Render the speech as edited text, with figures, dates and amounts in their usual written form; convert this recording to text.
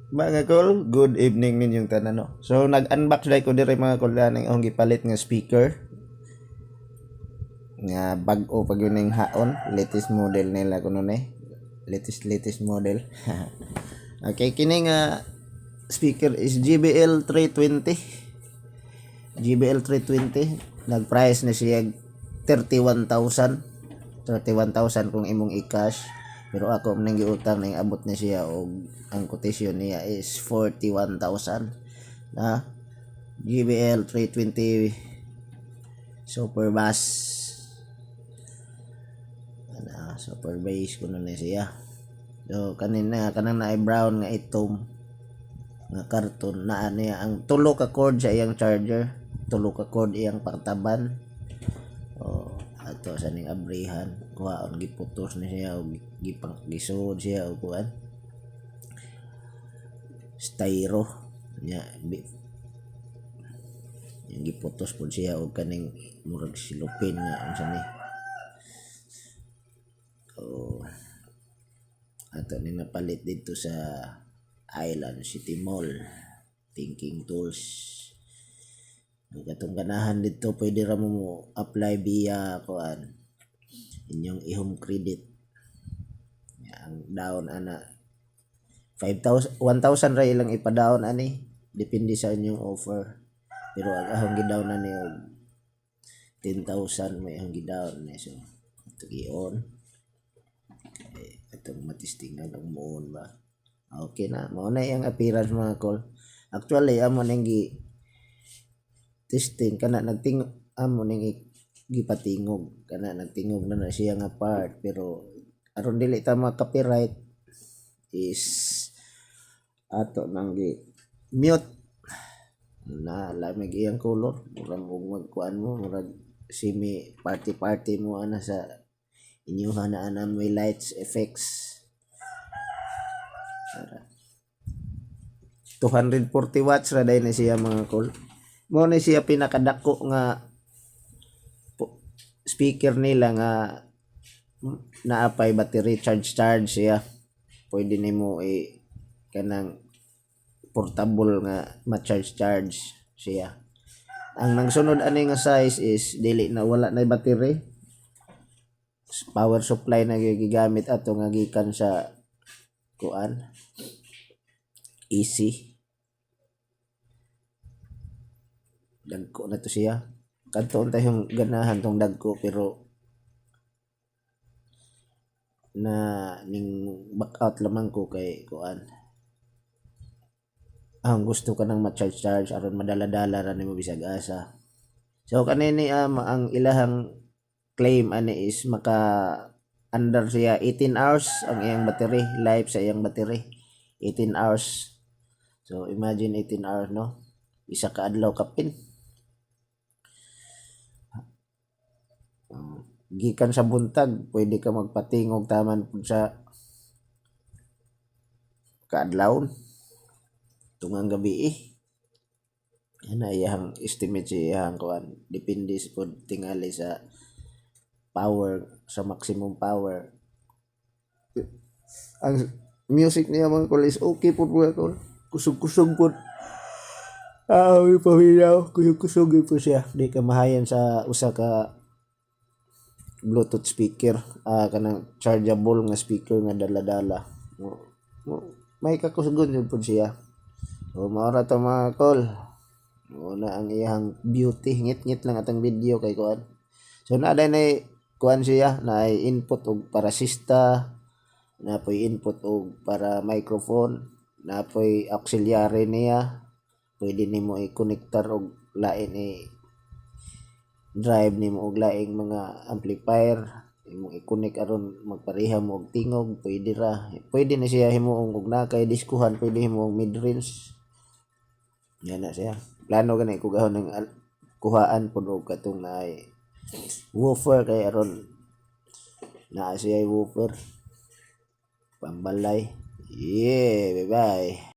Mga kol, good evening ninyong tanan no. So nag-unbox dai ko diri mga kol ning akong gipalit nga speaker nga bag-o pag yun ning haon, latest model nila kuno ni. Latest model. Okay, kini nga speaker is JBL 320. JBL 320 nag-price na siya 31,000. 31,000 kung imong i-cash. Pero ako nang giutang ning abot na siya og ang quotation niya is 41,000 na GBL 320 super bass super bass kuno na siya. So kanina kanang na brown nga itom nga karton na niya ang tulo ka cord sa iyang charger, tulo ka cord iyang pangtaban. Ato sa ning abrihan kuhaon giputos na siya og gisud siya og kuan styro nya yung giputos pud siya og kaning murag silupin nga unsa ni. Ato ni napalit dito sa Island City Mall, Thinking Tools. Katong ganahan dito pwede ra mo apply via kuan inyong i-home credit. Ang down ana 5,000 1,000 ra ilang ipa-down ani depende sa inyong offer. Pero ang ahong gi-down na ni og 10,000 may ahong gi-down ni. So ito gi-on. Itong matistingan ang moon ba. Okay na, mao na yung appearance mga call. Actually amo nang gi testing kana nagting amo ning gipatingog kana nagtingog na siya nga part pero aron dili ta ma-copyright is ato nang gi mute na lamig iyang color murag magkuan mo murag semi party mo ana sa inyuha na ana may lights effects. 240 watts ra dai na siya mga call. Mo na siya pinakadako nga speaker nila nga naapay battery charge siya. Pwede nimo kanang portable nga ma-charge siya. Ang nagsunod ani nga size is dili na wala na battery. Power supply na gigamit ato nga gikan sa kuan AC. Dagko na to siya. Kadto tayong ganahan tong dagko pero na ning back out lamang ko kay kuan. Ang gusto ka nang ma-charge aron madala-dala ra nimo bisag asa. So kanini ang ilahang claim ani is maka under siya 18 hours ang iyang battery life sa iyang battery 18 hours. So imagine 18 hours no. Isa ka adlaw kapin. Gikan sa buntag pwede ka magpatingog taman pud sa kaadlawon tungang gabi ana iyang estimate siya kuan depende pud tingali sa power sa maximum power. Ang music niya mga kol is okay pud mga kol kusog pud paminaw kusog po siya di ka mahayan sa usa ka Bluetooth speaker kanang chargeable nga speaker nga dala-dala may kakusugon yun po siya. So maora to mga call una ang iyang beauty ngit lang atang video kay kuan. So na kuan siya na input og para sista na poy input og para microphone na poy auxiliary niya pwede nimo i-connectar og lain drive nimo og laing mga amplifier imong i-connect aron magpareha mo og tingog pwede na siya himuong og nakay diskuhan pwede himuong mid range yan na siya plano gani ko gahon ng kuhaan pud og katong naay woofer kay aron naa siya woofer pambalay bye bye.